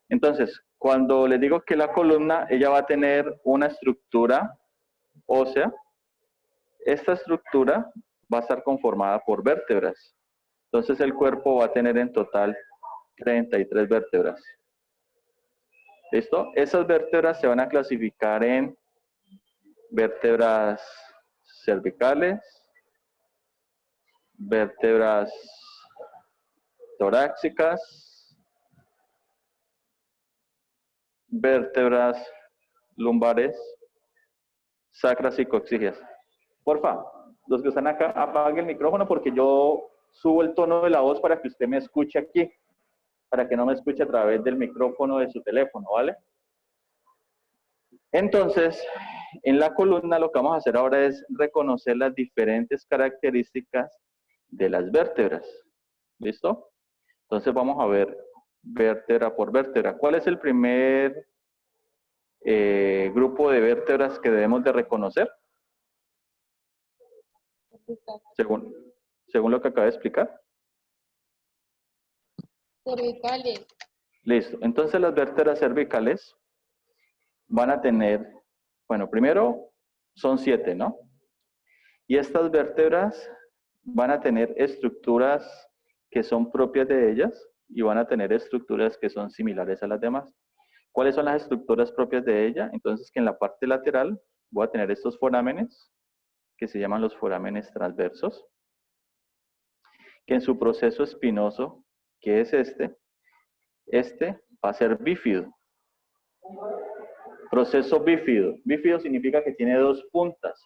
Entonces, cuando les digo que la columna, ella va a tener una estructura ósea, esta estructura va a estar conformada por vértebras. Entonces el cuerpo va a tener en total 33 vértebras. ¿Listo? Esas vértebras se van a clasificar en vértebras cervicales, vértebras torácicas, vértebras lumbares, sacras y coxígeas. Porfa, los que están acá, apaguen el micrófono porque yo subo el tono de la voz para que usted me escuche aquí, para que no me escuche a través del micrófono de su teléfono, ¿vale? Entonces, en la columna lo que vamos a hacer ahora es reconocer las diferentes características de las vértebras. ¿Listo? Entonces vamos a ver vértebra por vértebra. ¿Cuál es el primer grupo de vértebras que debemos de reconocer? Según lo que acabo de explicar. Cervicales. Listo. Entonces las vértebras cervicales van a tener, bueno, primero son 7, ¿no? Y estas vértebras van a tener estructuras que son propias de ellas y van a tener estructuras que son similares a las demás. ¿Cuáles son las estructuras propias de ella? Entonces que en la parte lateral voy a tener estos forámenes que se llaman los forámenes transversos, que en su proceso espinoso, que es este va a ser bífido. Proceso bífido. Bífido significa que tiene dos puntas.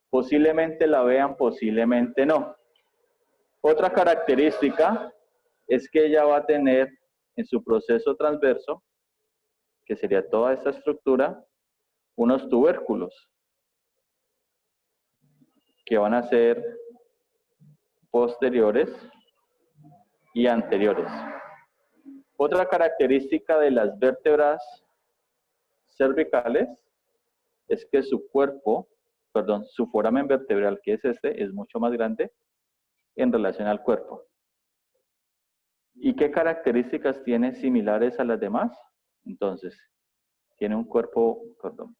Posiblemente la vean, posiblemente no. Otra característica es que ella va a tener en su proceso transverso, que sería toda esta estructura, unos tubérculos que van a ser posteriores y anteriores. Otra característica de las vértebras cervicales es que su cuerpo, perdón, su foramen vertebral, que es este, es mucho más grande en relación al cuerpo. ¿Y qué características tiene similares a las demás? Entonces, tiene un cuerpo, perdón.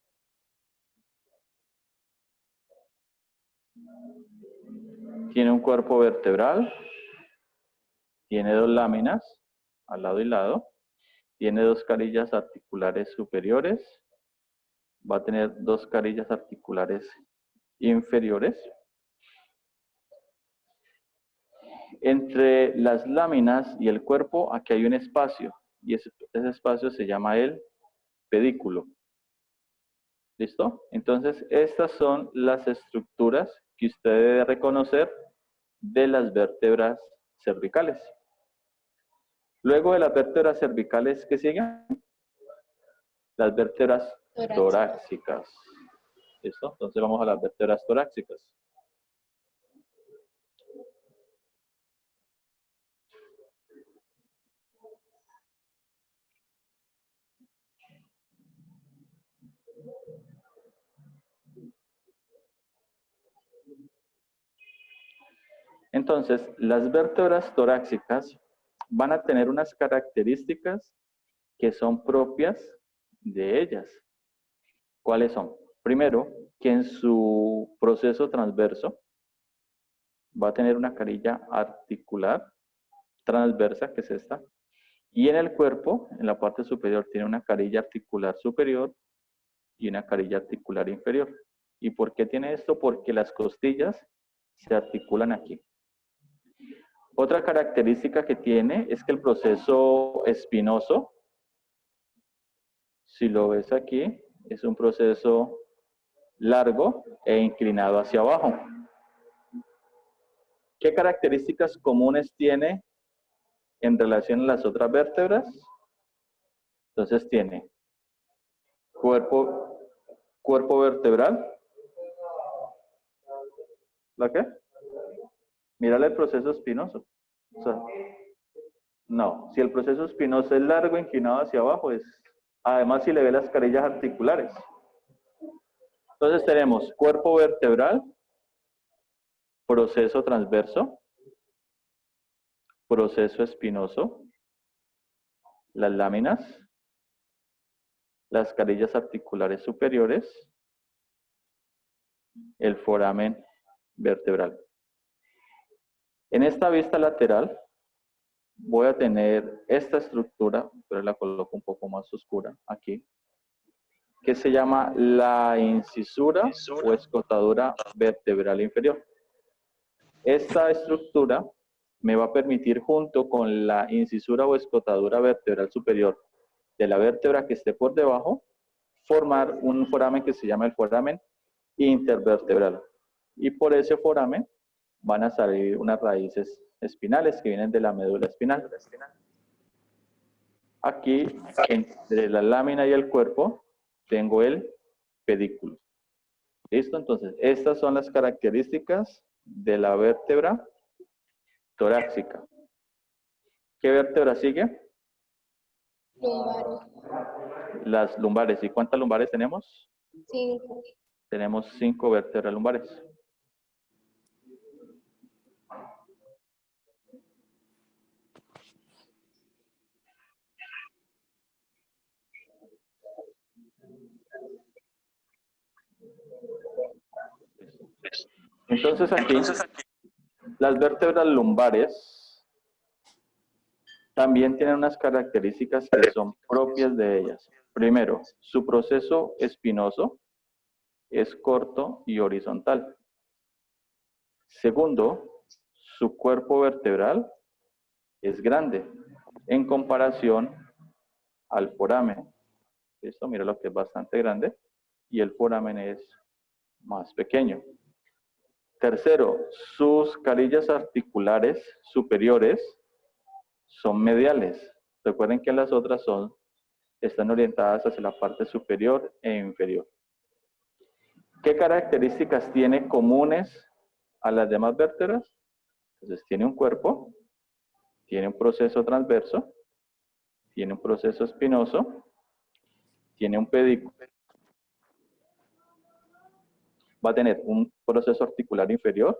Tiene un cuerpo vertebral, tiene dos láminas, al lado y lado, tiene dos carillas articulares superiores, va a tener dos carillas articulares inferiores. Entre las láminas y el cuerpo, aquí hay un espacio, y ese espacio se llama el pedículo. ¿Listo? Entonces, estas son las estructuras que usted debe reconocer de las vértebras cervicales. Luego de las vértebras cervicales, ¿qué siguen? Las vértebras torácicas. ¿Listo? Entonces vamos a las vértebras torácicas. Entonces, las vértebras torácicas van a tener unas características que son propias de ellas. ¿Cuáles son? Primero, que en su proceso transverso va a tener una carilla articular transversa, que es esta, y en el cuerpo, en la parte superior, tiene una carilla articular superior y una carilla articular inferior. ¿Y por qué tiene esto? Porque las costillas se articulan aquí. Otra característica que tiene es que el proceso espinoso, si lo ves aquí, es un proceso largo e inclinado hacia abajo. ¿Qué características comunes tiene en relación a las otras vértebras? Entonces tiene cuerpo vertebral. ¿La qué? Mírale el proceso espinoso. O sea, no, si el proceso espinoso es largo, inclinado hacia abajo, además si le ve las carillas articulares. Entonces tenemos cuerpo vertebral, proceso transverso, proceso espinoso, las láminas, las carillas articulares superiores, el foramen vertebral. En esta vista lateral voy a tener esta estructura, pero la coloco un poco más oscura aquí, que se llama la incisura o escotadura vertebral inferior. Esta estructura me va a permitir, junto con la incisura o escotadura vertebral superior de la vértebra que esté por debajo, formar un foramen que se llama el foramen intervertebral. Y por ese foramen van a salir unas raíces espinales que vienen de la médula espinal. Aquí, entre la lámina y el cuerpo, tengo el pedículo. ¿Listo? Entonces, estas son las características de la vértebra torácica. ¿Qué vértebra sigue? Lumbares. Las lumbares. ¿Y cuántas lumbares tenemos? 5. Tenemos 5 vértebras lumbares. Entonces aquí, las vértebras lumbares también tienen unas características que son propias de ellas. Primero, su proceso espinoso es corto y horizontal. Segundo, su cuerpo vertebral es grande en comparación al foramen. Esto, mira lo que es bastante grande, y el foramen es más pequeño. Tercero, sus carillas articulares superiores son mediales. Recuerden que las otras están orientadas hacia la parte superior e inferior. ¿Qué características tiene comunes a las demás vértebras? Entonces, tiene un cuerpo, tiene un proceso transverso, tiene un proceso espinoso, tiene un pedículo. Va a tener un proceso articular inferior,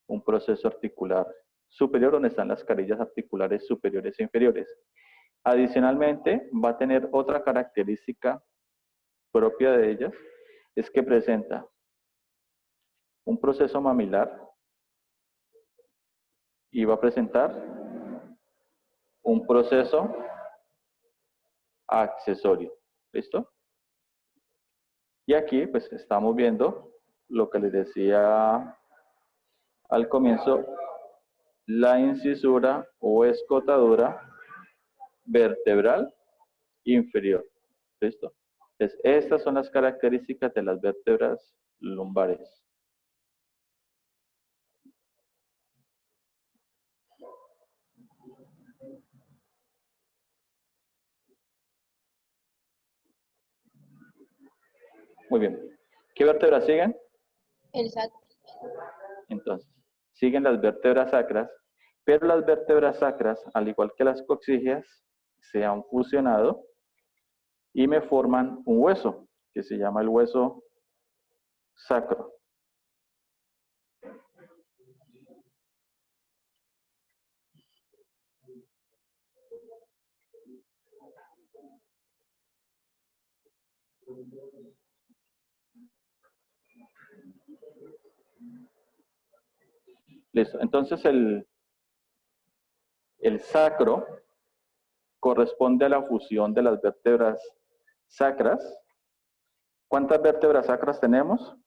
un proceso articular superior, donde están las carillas articulares superiores e inferiores. Adicionalmente, va a tener otra característica propia de ellas, es que presenta un proceso mamilar y va a presentar un proceso accesorio. ¿Listo? Y aquí pues estamos viendo lo que les decía al comienzo, la incisura o escotadura vertebral inferior. ¿Listo? Entonces, estas son las características de las vértebras lumbares. Muy bien. ¿Qué vértebras siguen? El sacro. Entonces, siguen las vértebras sacras, pero las vértebras sacras, al igual que las coxígeas, se han fusionado y me forman un hueso, que se llama el hueso sacro. Listo. Entonces el sacro corresponde a la fusión de las vértebras sacras. ¿Cuántas vértebras sacras tenemos?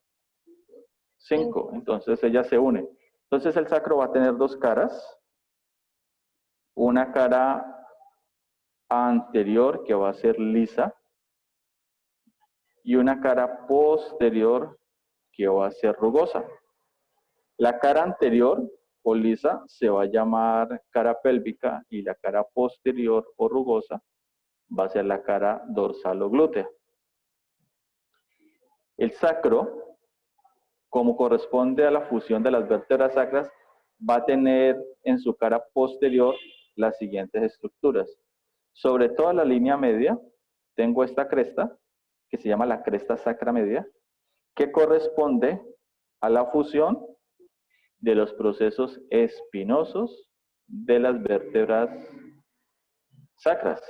5. Entonces ellas se unen. Entonces el sacro va a tener dos caras. Una cara anterior que va a ser lisa y una cara posterior que va a ser rugosa. La cara anterior o lisa se va a llamar cara pélvica y la cara posterior o rugosa va a ser la cara dorsal o glútea. El sacro, como corresponde a la fusión de las vértebras sacras, va a tener en su cara posterior las siguientes estructuras. Sobre toda la línea media, tengo esta cresta, que se llama la cresta sacra media, que corresponde a la fusión de los procesos espinosos de las vértebras sacras.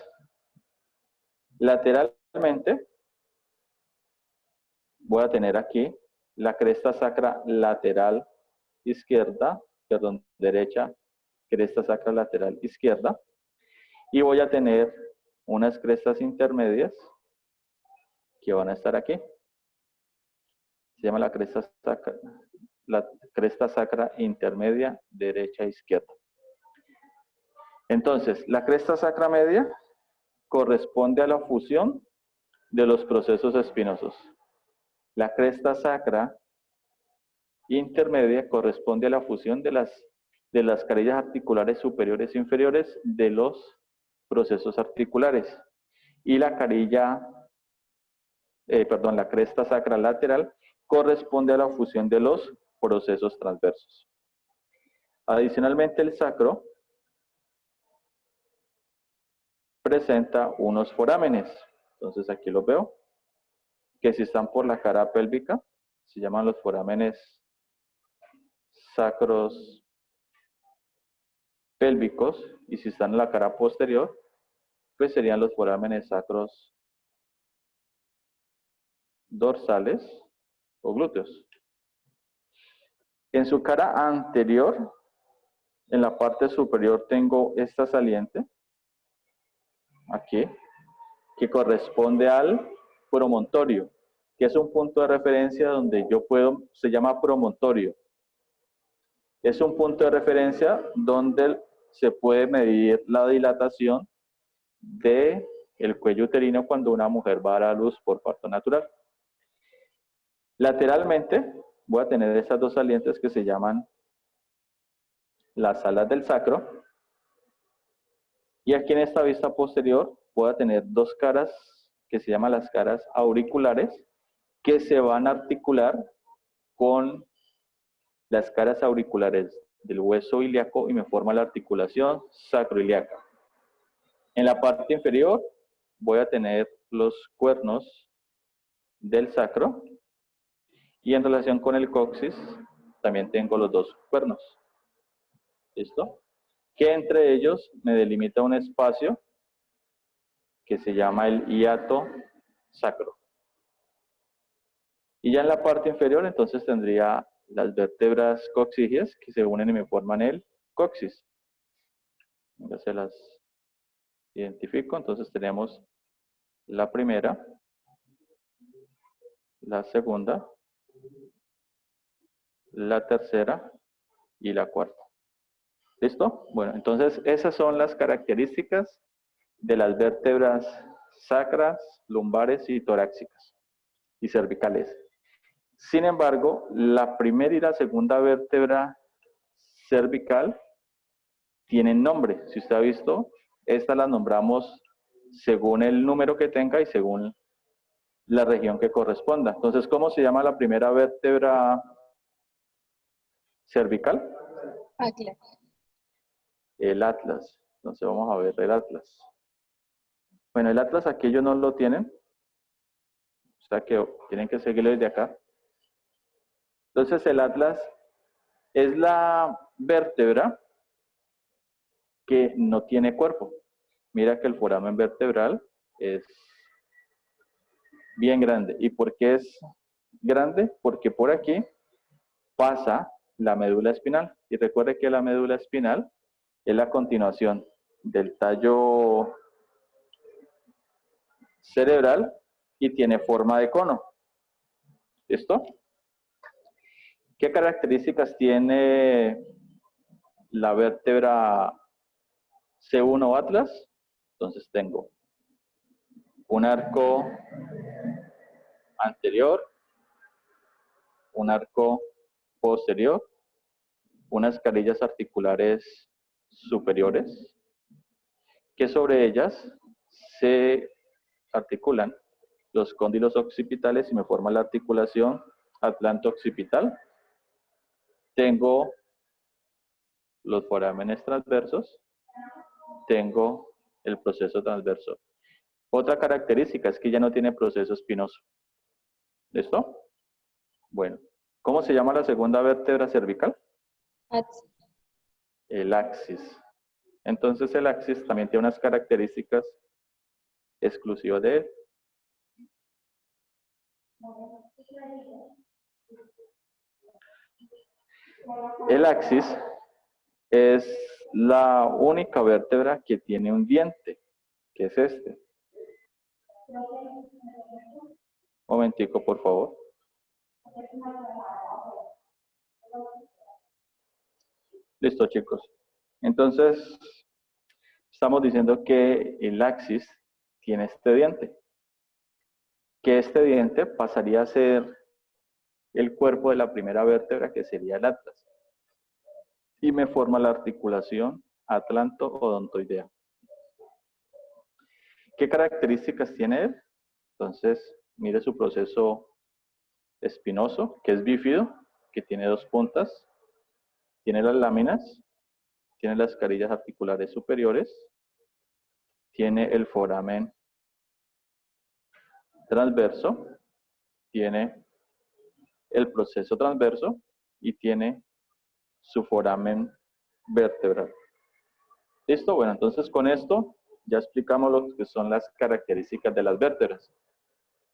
Lateral Adicionalmente, voy a tener aquí la cresta sacra lateral izquierda, perdón, derecha, cresta sacra lateral izquierda, y voy a tener unas crestas intermedias que van a estar aquí. Se llama la cresta sacra intermedia derecha izquierda. Entonces, la cresta sacra media corresponde a la fusión de los procesos espinosos. La cresta sacra intermedia corresponde a la fusión de las carillas articulares superiores e inferiores de los procesos articulares. Y la la cresta sacra lateral corresponde a la fusión de los procesos transversos. Adicionalmente, el sacro presenta unos forámenes. Entonces aquí los veo, que si están por la cara pélvica, se llaman los forámenes sacros pélvicos, y si están en la cara posterior, pues serían los forámenes sacros dorsales o glúteos. En su cara anterior, en la parte superior, tengo esta saliente, aquí, que corresponde al promontorio, que es un punto de referencia donde se llama promontorio. Es un punto de referencia donde se puede medir la dilatación del cuello uterino cuando una mujer va a dar a luz por parto natural. Lateralmente voy a tener esas dos salientes que se llaman las alas del sacro. Y aquí en esta vista posterior voy a tener dos caras que se llaman las caras auriculares, que se van a articular con las caras auriculares del hueso ilíaco y me forma la articulación sacroiliaca. En la parte inferior voy a tener los cuernos del sacro y en relación con el coxis también tengo los dos cuernos. ¿Listo? Que entre ellos me delimita un espacio que se llama el hiato sacro. Y ya en la parte inferior entonces tendría las vértebras coxígeas que se unen y me forman el coxis. Ya se las identifico. Entonces tenemos la primera, la segunda, la tercera y la cuarta. ¿Listo? Bueno, entonces esas son las características de las vértebras sacras, lumbares y torácicas y cervicales. Sin embargo, la primera y la segunda vértebra cervical tienen nombre. Si usted ha visto, estas las nombramos según el número que tenga y según la región que corresponda. Entonces, ¿cómo se llama la primera vértebra cervical? Atlas. El atlas. Entonces vamos a ver el atlas. Bueno, el atlas aquí ellos no lo tienen. O sea que tienen que seguirlo desde acá. Entonces el atlas es la vértebra que no tiene cuerpo. Mira que el foramen vertebral es bien grande. ¿Y por qué es grande? Porque por aquí pasa la médula espinal. Y recuerde que la médula espinal es la continuación del tallo cerebral y tiene forma de cono. ¿Listo? ¿Qué características tiene la vértebra C1 atlas? Entonces tengo un arco anterior, un arco posterior, unas carillas articulares superiores, que sobre ellas se articulan los cóndilos occipitales y me forma la articulación atlanto-occipital. Tengo los forámenes transversos, tengo el proceso transverso. Otra característica es que ya no tiene proceso espinoso. ¿Listo? Bueno, ¿cómo se llama la segunda vértebra cervical? Axis. El axis. Entonces el axis también tiene unas características exclusivas de él. El axis es la única vértebra que tiene un diente, que es este. Momentico, por favor. Listo, chicos. Entonces, estamos diciendo que el axis tiene este diente. Que este diente pasaría a ser el cuerpo de la primera vértebra, que sería el atlas. Y me forma la articulación atlanto-odontoidea. ¿Qué características tiene él? Entonces, mire su proceso espinoso, que es bífido, que tiene dos puntas, tiene las láminas, tiene las carillas articulares superiores, tiene el foramen transverso, tiene el proceso transverso y tiene su foramen vertebral. ¿Listo? Bueno, entonces con esto ya explicamos lo que son las características de las vértebras.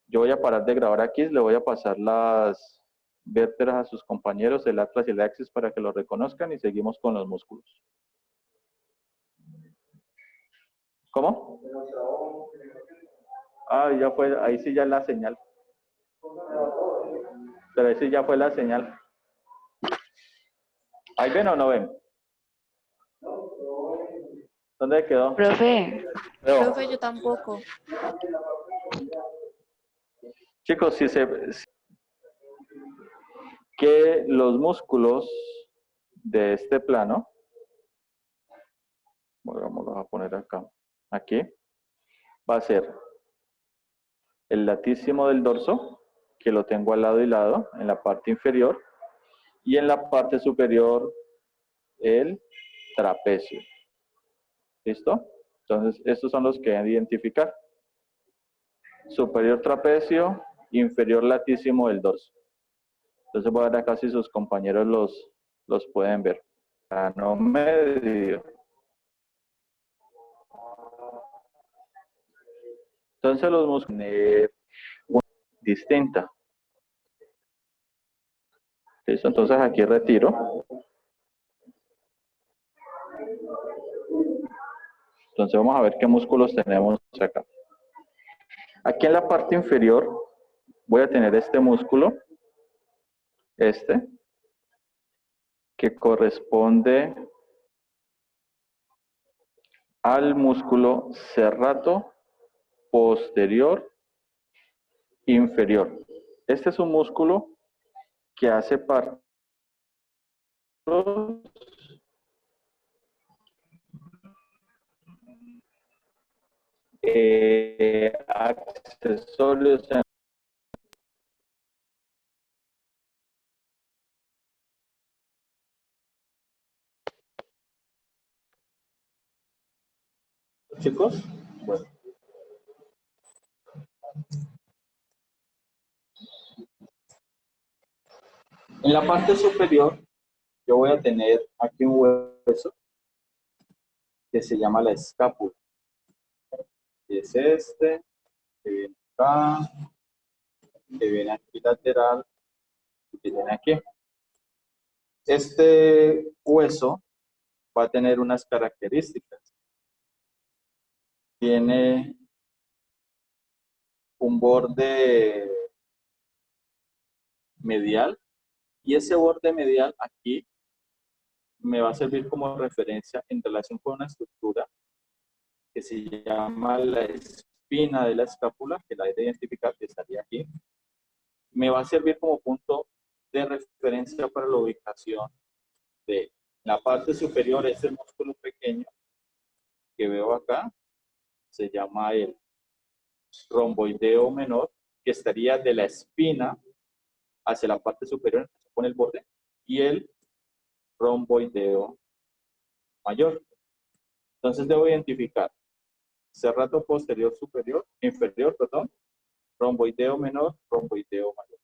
Yo voy a parar de grabar aquí, le voy a pasar las vértebras a sus compañeros, el atlas y el axis, para que lo reconozcan y seguimos con los músculos. ¿Cómo? Ah, ya fue, ahí sí ya la señal. Pero ahí sí ya fue la señal. ¿Ahí ven o no ven? ¿Dónde quedó? Profe, Veo. profe, yo tampoco. Chicos, que los músculos de este plano, vamos a poner acá, aquí, va a ser el latísimo del dorso, que lo tengo al lado y lado, en la parte inferior, y en la parte superior, el trapecio. ¿Listo? Entonces, estos son los que deben identificar. Superior trapecio, inferior latísimo del dorso. Entonces voy a ver acá si sus compañeros los pueden ver. Plano medio. Entonces los músculos tienen una distinta. ¿Listo? Entonces aquí retiro. Entonces vamos a ver qué músculos tenemos acá. Aquí en la parte inferior voy a tener este músculo, que corresponde al músculo serrato posterior inferior. Este es un músculo que hace parte accesorios en chicos. Bueno. En la parte superior yo voy a tener aquí un hueso que se llama la escápula. Y es este, que viene acá, que viene aquí lateral y que viene aquí. Este hueso va a tener unas características. Tiene un borde medial y ese borde medial aquí me va a servir como referencia en relación con una estructura que se llama la espina de la escápula, que la he de identificar, que estaría aquí. Me va a servir como punto de referencia para la ubicación de la parte superior, este músculo pequeño que veo acá, se llama el romboideo menor, que estaría de la espina hacia la parte superior con el borde, y el romboideo mayor. Entonces debo identificar serrato posterior superior, inferior, perdón, romboideo menor, romboideo mayor.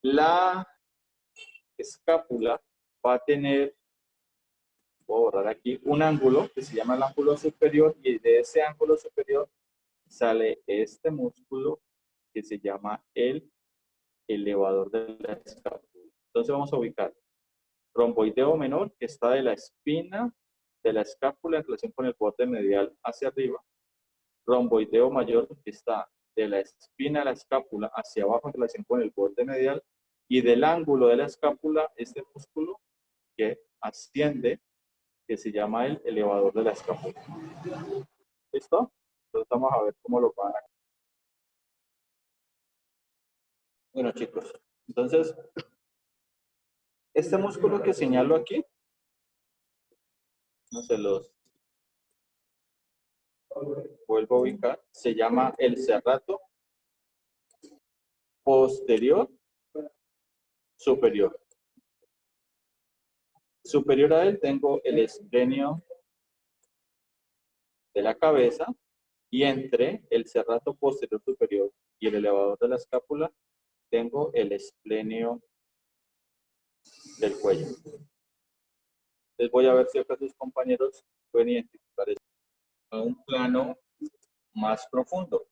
La escápula va a tener, voy a borrar aquí, un ángulo que se llama el ángulo superior, y de ese ángulo superior sale este músculo que se llama el elevador de la escápula. Entonces vamos a ubicar romboideo menor, que está de la espina de la escápula en relación con el borde medial hacia arriba. Romboideo mayor, que está de la espina de la escápula hacia abajo en relación con el borde medial. Y del ángulo de la escápula, este músculo que asciende, que se llama el elevador de la escápula. ¿Listo? Entonces vamos a ver cómo lo van a... Bueno, chicos, entonces, este músculo que señalo aquí, no se los vuelvo a ubicar, se llama el serrato posterior superior. Superior a él tengo el esplenio de la cabeza, y entre el serrato posterior superior y el elevador de la escápula tengo el esplenio del cuello. Les voy a ver si acá sus compañeros pueden identificar esto a un plano más profundo.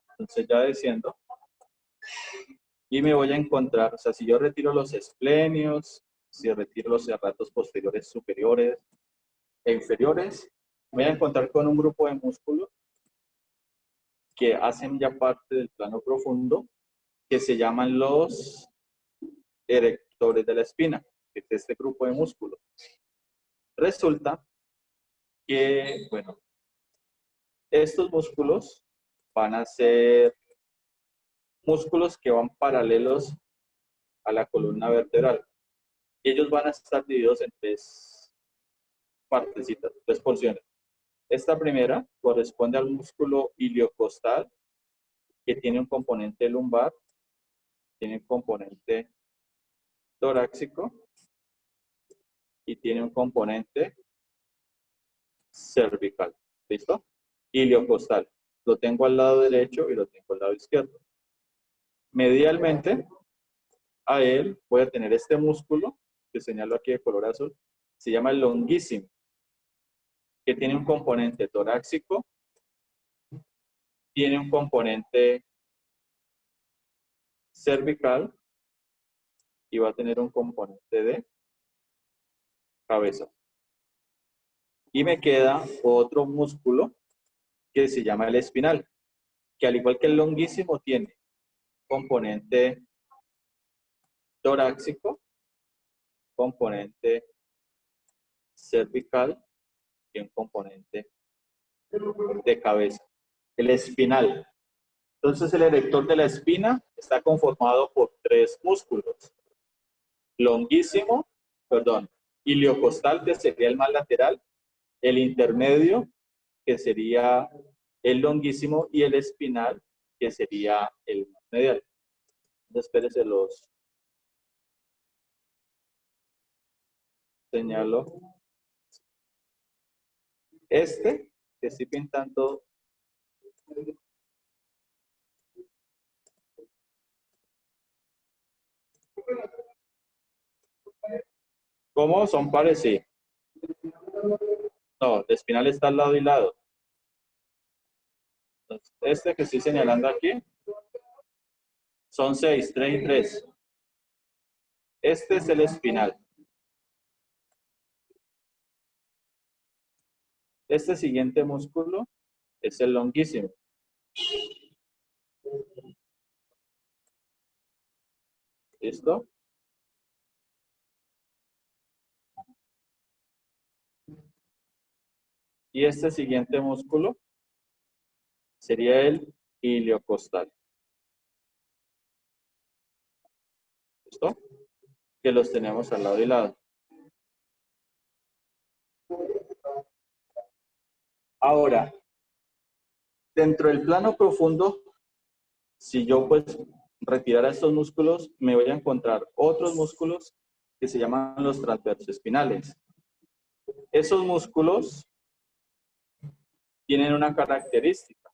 Entonces ya desciendo y me voy a encontrar, o sea, si yo retiro los esplenios, si retiro los serratos posteriores superiores e inferiores, me voy a encontrar con un grupo de músculos que hacen ya parte del plano profundo, que se llaman los erectores de la espina, que es este grupo de músculos. Resulta que, bueno, estos músculos van a ser músculos que van paralelos a la columna vertebral. Ellos van a estar divididos en tres partecitas, tres porciones. Esta primera corresponde al músculo iliocostal, que tiene un componente lumbar, tiene un componente torácico y tiene un componente cervical. ¿Listo? Iliocostal. Lo tengo al lado derecho y lo tengo al lado izquierdo. Medialmente a él voy a tener este músculo que señalo aquí de color azul, se llama el longuísimo, que tiene un componente torácico, tiene un componente cervical y va a tener un componente de cabeza. Y me queda otro músculo que se llama el espinal, que al igual que el longuísimo tiene componente torácico, componente cervical y un componente de cabeza. El espinal. Entonces el erector de la espina está conformado por tres músculos. Longuísimo, perdón, iliocostal, que sería el más lateral, el intermedio, que sería el longuísimo, y el espinal, que sería el más medial. Entonces, espérense, los señalo. Este, que estoy pintando, ¿cómo? Son pares, sí. No, el espinal está al lado y lado. Entonces, este que estoy señalando aquí, son 6, 3 y 3. Este es el espinal. Este siguiente músculo es el longuísimo. ¿Listo? Y este siguiente músculo sería el iliocostal. ¿Listo? Que los tenemos al lado y lado. Ahora, dentro del plano profundo, si yo pues retirara estos músculos, me voy a encontrar otros músculos que se llaman los transversoespinales. Esos músculos tienen una característica.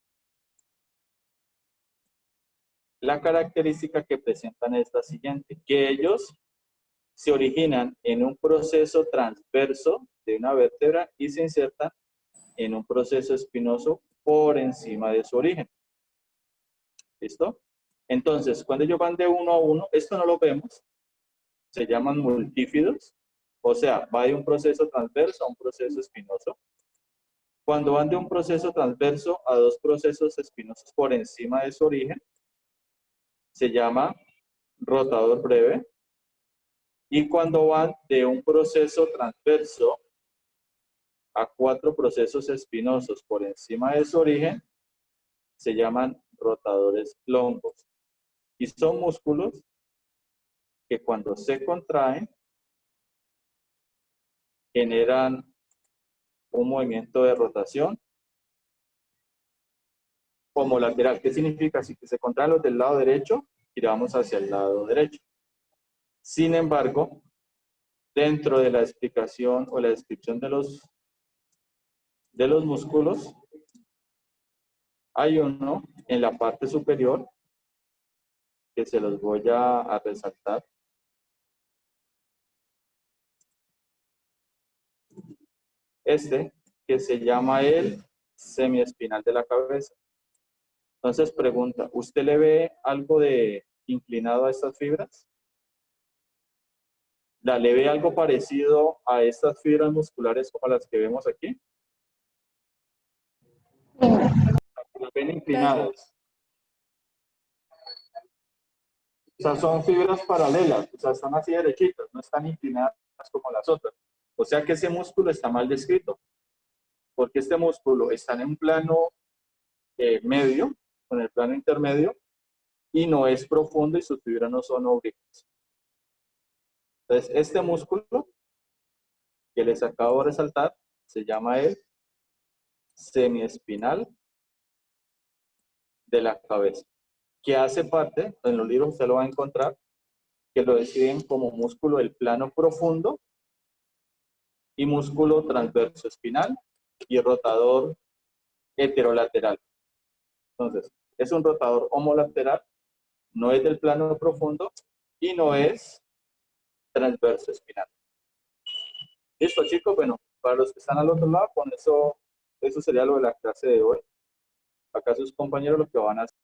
La característica que presentan es la siguiente, que ellos se originan en un proceso transverso de una vértebra y se insertan en un proceso espinoso por encima de su origen. ¿Listo? Entonces, cuando ellos van de uno a uno, esto no lo vemos, se llaman multífidos, o sea, va de un proceso transverso a un proceso espinoso. Cuando van de un proceso transverso a dos procesos espinosos por encima de su origen, se llama rotador breve. Y cuando van de un proceso transverso a 4 procesos espinosos por encima de su origen, se llaman rotadores longos. Y son músculos que cuando se contraen, generan un movimiento de rotación como lateral. ¿Qué significa? Si se contraen los del lado derecho, giramos hacia el lado derecho. Sin embargo, dentro de la explicación o la descripción de los músculos, hay uno en la parte superior que se los voy a resaltar. Este, que se llama el semiespinal de la cabeza. Entonces pregunta, ¿usted le ve algo de inclinado a estas fibras? ¿Le ve algo parecido a estas fibras musculares como las que vemos aquí? ¿Las ven inclinadas? O sea, son fibras paralelas, o sea, están así derechitas, no están inclinadas como las otras. O sea que ese músculo está mal descrito, porque este músculo está en un plano medio, en el plano intermedio, y no es profundo y sus fibras no son oblicuas. Entonces, este músculo que les acabo de resaltar se llama el semiespinal de la cabeza, que hace parte, en los libros usted lo va a encontrar, que lo describen como músculo del plano profundo y músculo transverso espinal y rotador heterolateral. Entonces, es un rotador homolateral, no es del plano profundo y no es transverso espinal. Listo, chicos. Bueno, para los que están al otro lado, con eso sería lo de la clase de hoy. Acá sus compañeros lo que van a hacer